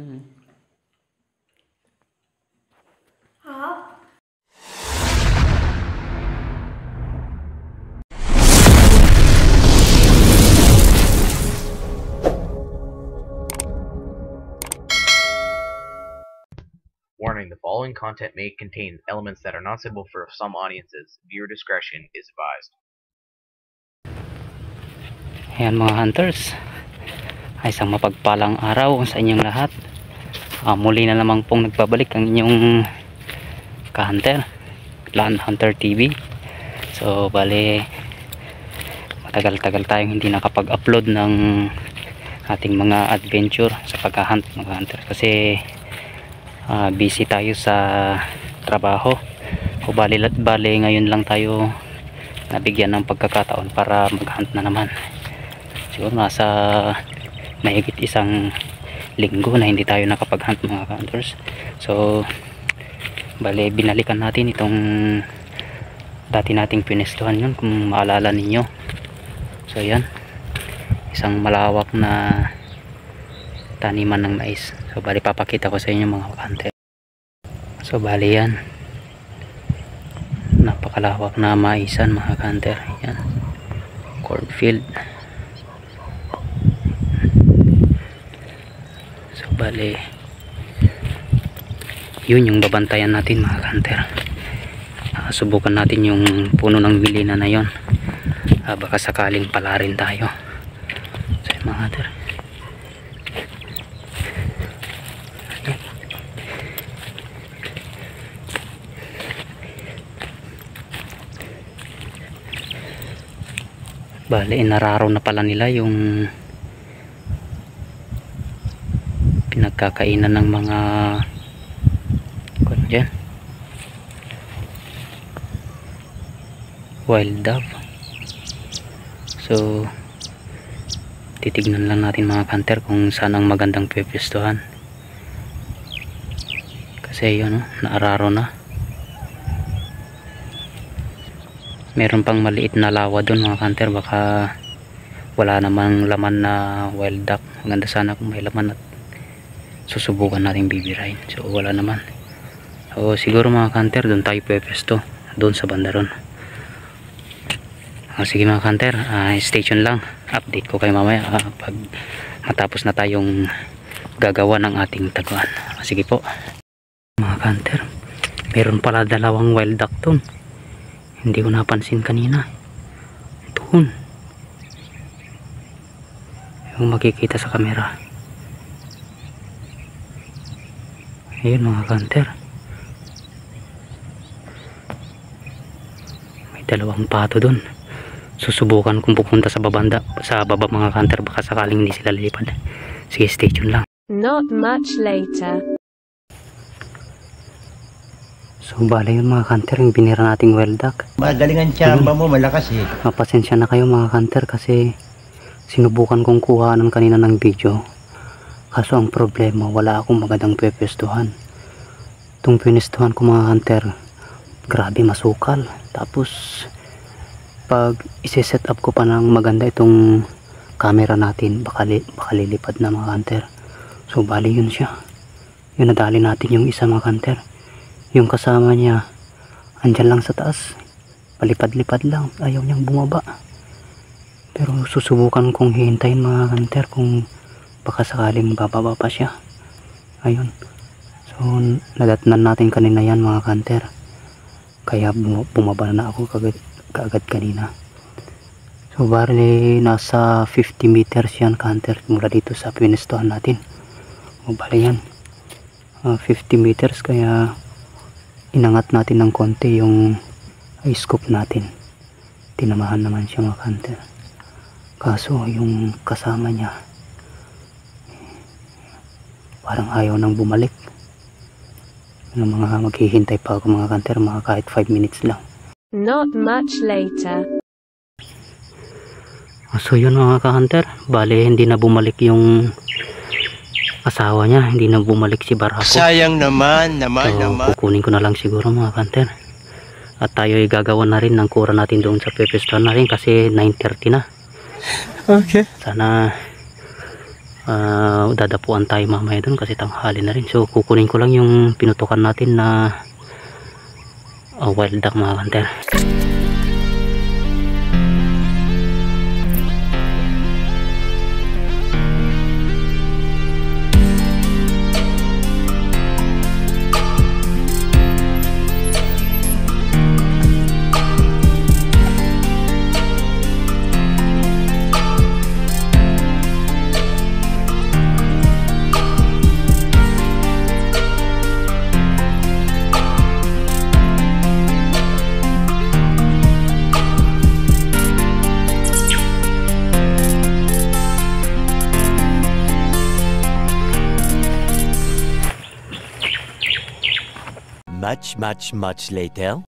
Warning, the following content may contain elements that are not suitable for some audiences. Viewer discretion is advised. Ayan mga hunters, ay isang mapagpalang araw sa inyong lahat. Muli na naman pong nagbabalik ang inyong ka-hunter, Land Hunter TV. So bali, matagal-tagal tayong hindi nakapag-upload ng ating mga adventure sa pag-hunt mga hunter, kasi busy tayo sa trabaho. O bali ngayon lang tayo nabigyan ng pagkakataon para mag-hunt na naman. Siguro nasa mahigit isang linggo na hindi tayo nakapag-hunt mga hunters. So bali binalikan natin itong dati nating pinestuhan yun, kung maalala ninyo. So yan, isang malawak na taniman ng mais. So bali papakita ko sa inyo mga hunter. So bali yan, napakalawak na maisan mga hunter. Yan, cornfield. So bali yun yung babantayan natin mga hunter. Subukan natin yung puno ng milina na yon. Baka sakaling pala rin tayo. So yun mga hunter, bali inararo na pala nila yung pinagkakainan ng mga dyan, wild dove. So titignan lang natin mga hunter kung saan ang magandang pwestuhan, kasi yun naararo na. Meron pang maliit na lawa doon mga hunter, baka wala namang laman na wild duck. Maganda sana kung may laman at susubukan natin bibirahin. So wala naman. So siguro mga hunter doon tayo pwesto, doon sa bandaron. Sige mga hunter, stay tuned lang. Update ko kayo mamaya pag matapos na tayong gagawa ng ating taguan. Sige po mga hunter, meron pala dalawang wild duck doon. Hindi ko napansin kanina. Doon yung makikita sa camera. Ayun mga hunter, may dalawang pato doon. Susubukan kung pupunta sa baba mga hunter, baka sakaling hindi sila lilipad. Sige, stay tuned lang. Not much later. So bale yun mga hunter, yung binira nating wild duck. Magaling ang tsamba mo, malakas eh. Mapasensya na kayo mga hunter, kasi sinubukan kong kuhaan kanina ng video. Kaso ang problema, wala akong magandang pwestuhan. Itong pwestuhan ko mga hunter, grabe masukal. Tapos pag isi-set up ko pa ng maganda itong camera natin, baka lilipad na mga hunter. So bali yun siya, yun nadali natin yung isa mga hunter. Yung kasama niya andyan lang sa taas, palipad-lipad lang, ayaw niyang bumaba. Pero susubukan kong hihintayin mga hunter kung baka sakaling bababa pa siya. Ayun, so nadatnan natin kanina yan mga hunter, kaya bumaba na ako kaagad kanina. So bali nasa 50 meters yan hunter mula dito sa pinestuhan natin. O bali yan 50 meters, kaya inangat natin ng konti yung scope natin. Tinamahan naman siya mga hunter. Kaso yung kasama niya parang ayaw nang bumalik. Yung mga maghihintay pa ako mga hunter, mga kahit 5 minutes lang. Not much later. So yun mga ka-hunter, bale hindi na bumalik yung asawa niya, hindi na bumalik si Barako. Sayang naman. So kukunin ko na lang siguro mga hunter. At tayo ay gagawa na rin ng kura natin doon sa pepestuhan natin, kasi 9:30 na. Okay. Sana Dadapuan tayo mamaya dun kasi tanghali na rin. So kukunin ko lang yung pinutukan natin na wild duck, mga hunter. Much later.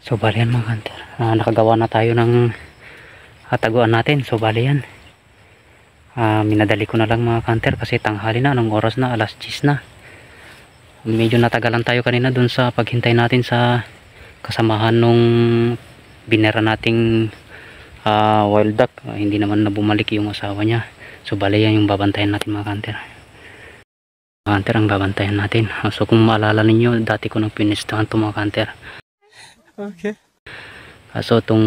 So bali yan, mga hunter, nakagawa na tayo ng taguan natin. So bali yan, minadali ko na lang, mga hunter, kasi tanghali na. Anong oras na? Alas 10 na. Medyo natagalan tayo kanina dun sa paghintay natin sa kasamahan nung binera nating wild duck. Hindi naman na bumalik yung asawa niya. So bali yan yung babantayan natin, mga hunter. Hunter ang babantayan natin. So kung maalala ninyo, dati ko nang pinistahan ito, mga hunter. Okay. So itong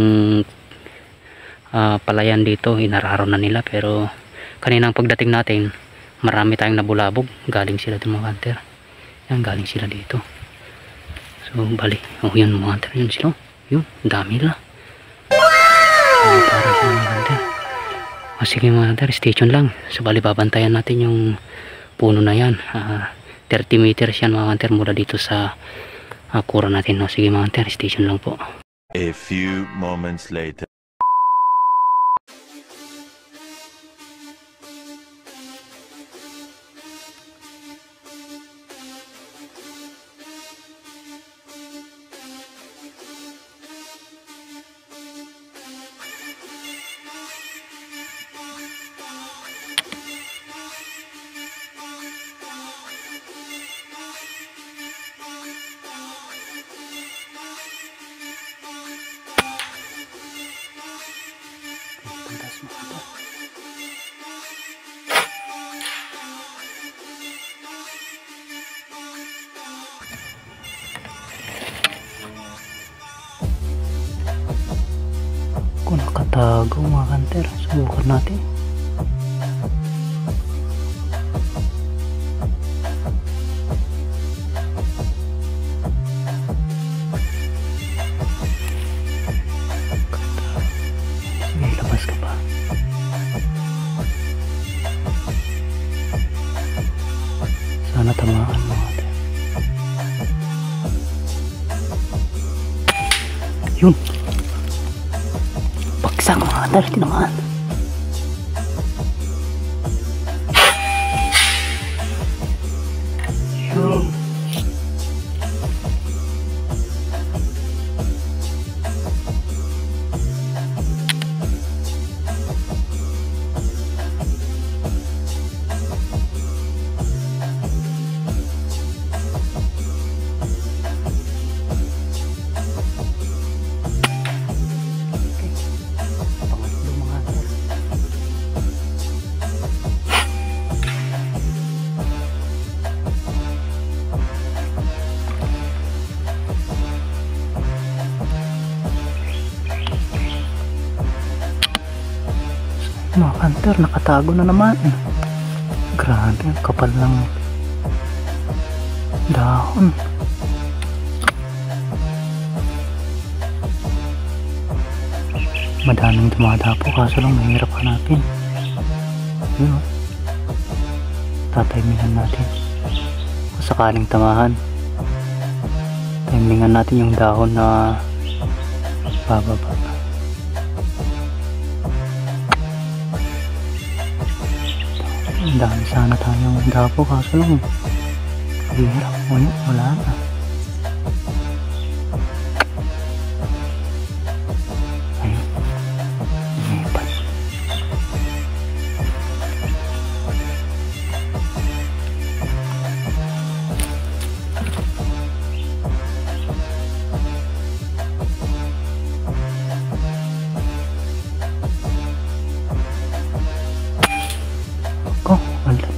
palayan dito, inararo na nila. Pero kaninang pagdating natin, marami tayong nabulabog. Galing sila dito, mga hunter. Yan, galing sila dito. So bali, yun, mga hunter, yun sila. Yun, dami nila. Para sa mga hunter. Sige, mga hunter, stay tuned lang. So bali, babantayan natin yung puno na yan. 30 meters yan, mga hunter, mula dito sa kura natin. No? Sige, mga hunter, station lang po. A few moments later. Kung nakatago, mga hunter, subukan natin. Sige, labas ka pa. Sana tamaan, mga hunter. Yun, bagsak, mga hunter, tinamaan. Yun. Pangatlo, mga hunter. Mga hunter, nakatago na naman. Grabe, ang kapal ng dahon. Madaming dumadapo, kaso lang mahirap hanapin. Yun, tatimingan natin. Kung sakaling tamahan, timingan natin yung dahon na bababa. Ang dami sana tayong dapo, kaso lang hirap. Wala na. Ayun, lumipat.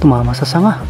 Tumama sa sanga.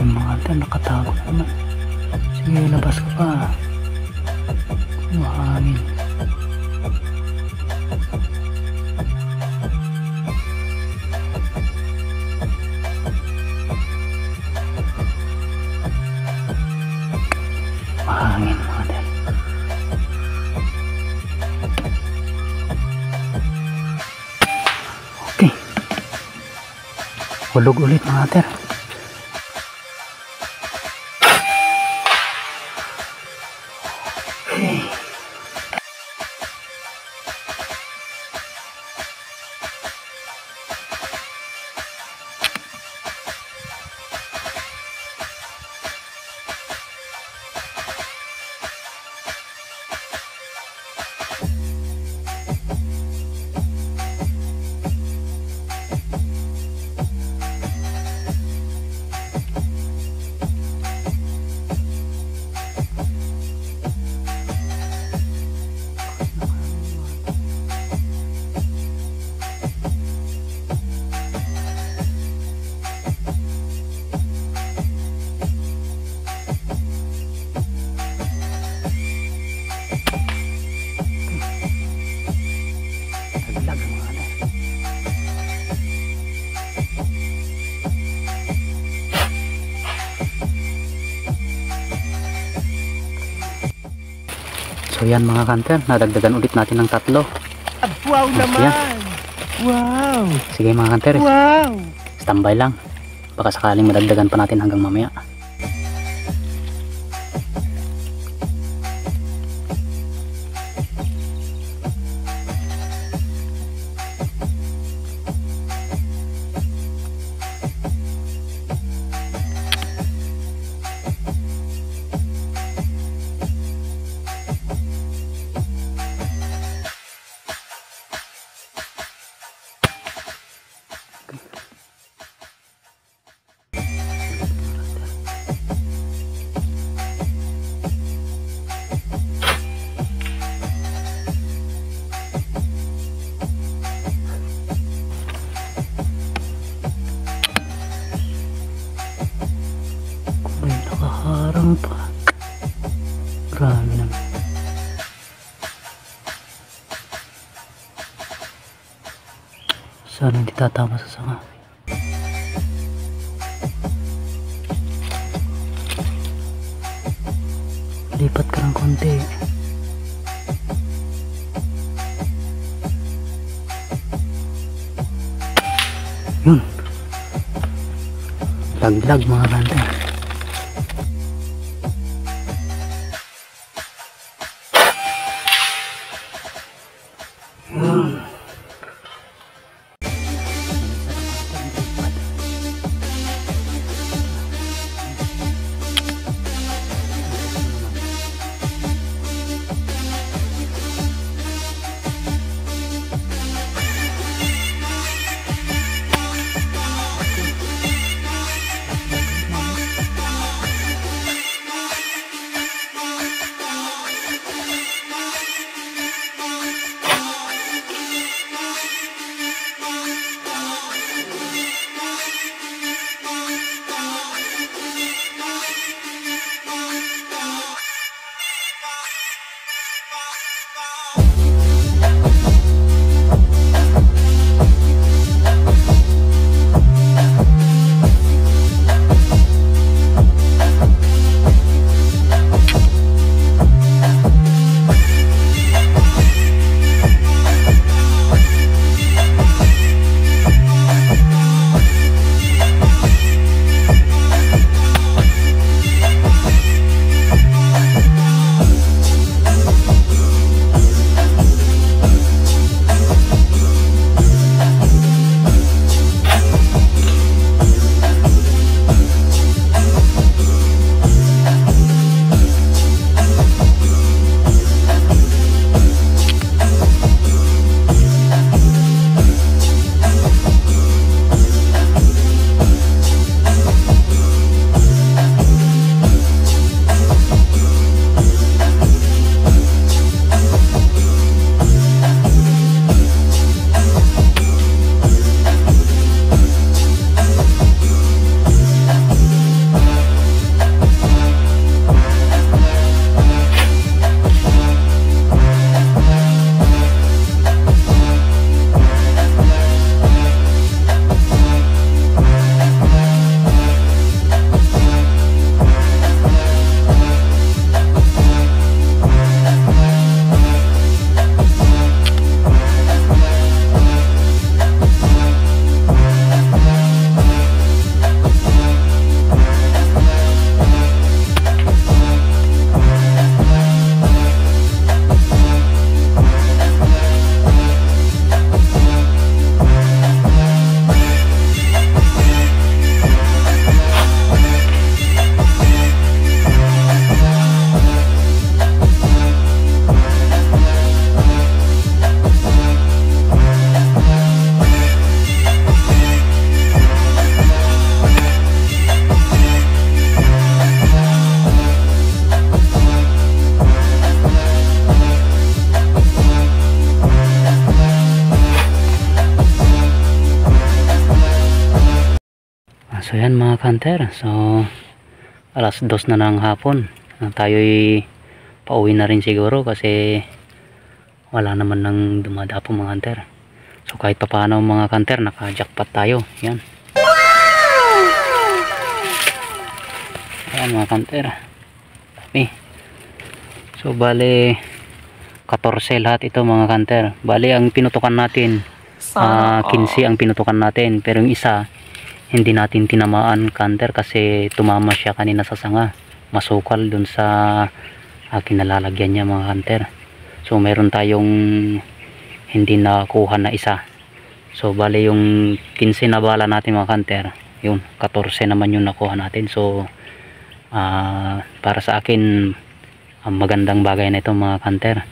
Mga hunter, nakatago naman. Sige, labas ka pa. Mahangin. Mahangin, mga hunter. Okay. Hulog ulit, mga hunter. So yan mga hunter, nadagdagan ulit natin ng 3. Wow naman! Yan. Wow! Sige mga hunter, Wow! standby lang. Baka sakaling madagdagan pa natin hanggang mamaya. May nakaharang pa. Grabe naman. Sana hindi tatama sa sanga. Lipat ka ng konti. Yun. Laglag mga hunter. So yan mga hunter, so alas 2 na ng hapon. Tayo'y pauwi na rin siguro kasi wala naman nang dumadapo mga hunter. So kahit pa paano mga hunter, naka-jackpot tayo. Yan. Ayan mga hunter. So bale 14 lahat ito mga hunter. Bale ang pinutukan natin 15 ang pinutukan natin, pero yung isa hindi natin tinamaan hunter kasi tumama siya kanina sa sanga. Masukal dun sa kinalalagyan niya mga hunter. So meron tayong hindi nakuha na isa. So bale yung 15 na bala natin mga hunter, yun 14 naman yung nakuha natin. So para sa akin magandang bagay na ito mga hunter.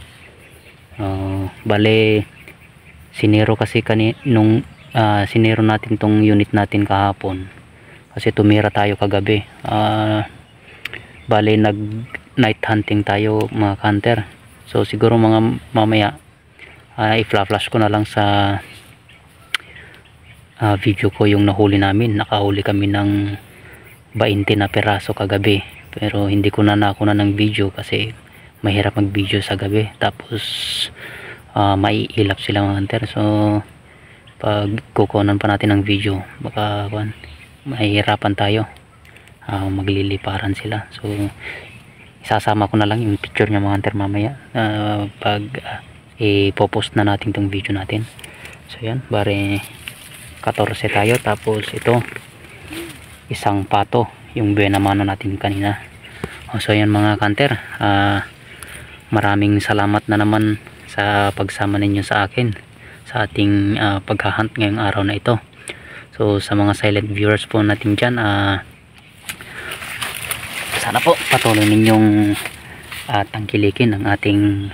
Bale sinero kasi nung sinero natin tong unit natin kahapon kasi tumira tayo kagabi. Bale nag night hunting tayo mga hunter. So siguro mga mamaya i-flash ko na lang sa video ko yung nahuli namin. Nakahuli kami ng 20 na peraso kagabi, pero hindi ko na nakuha ng video kasi mahirap mag video sa gabi, tapos maiilap sila mga hunter. So pag kukunan pa natin ng video baka mahihirapan tayo, magliliparan sila. So isasama ko na lang yung picture niya mga hunter mamaya pag ipopost na natin tong video natin. So yan, bare 14 tayo, tapos ito isang pato yung benamano natin kanina. So yan mga hunter, maraming salamat na naman sa pagsama ninyo sa akin sa ating paghahunt ngayong araw na ito. So sa mga silent viewers po natin dyan, sana po patuloy ninyong tangkilikin ang ating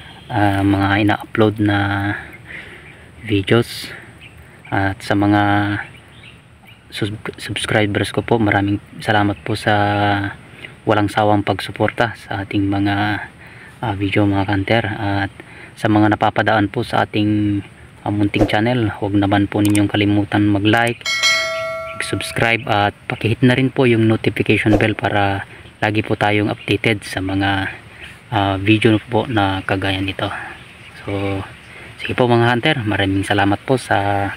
mga ina-upload na videos. At sa mga subscribers ko po, maraming salamat po sa walang sawang pagsuporta sa ating mga video mga hunter. At sa mga napapadaan po sa ating munting channel, huwag naman po ninyong kalimutan mag-like, subscribe at pakihit na rin po yung notification bell para lagi po tayong updated sa mga video po na kagaya nito. So sige po mga hunter, maraming salamat po sa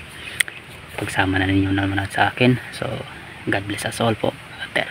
pagsama na ninyo naman sa akin. So God bless us all po hunter.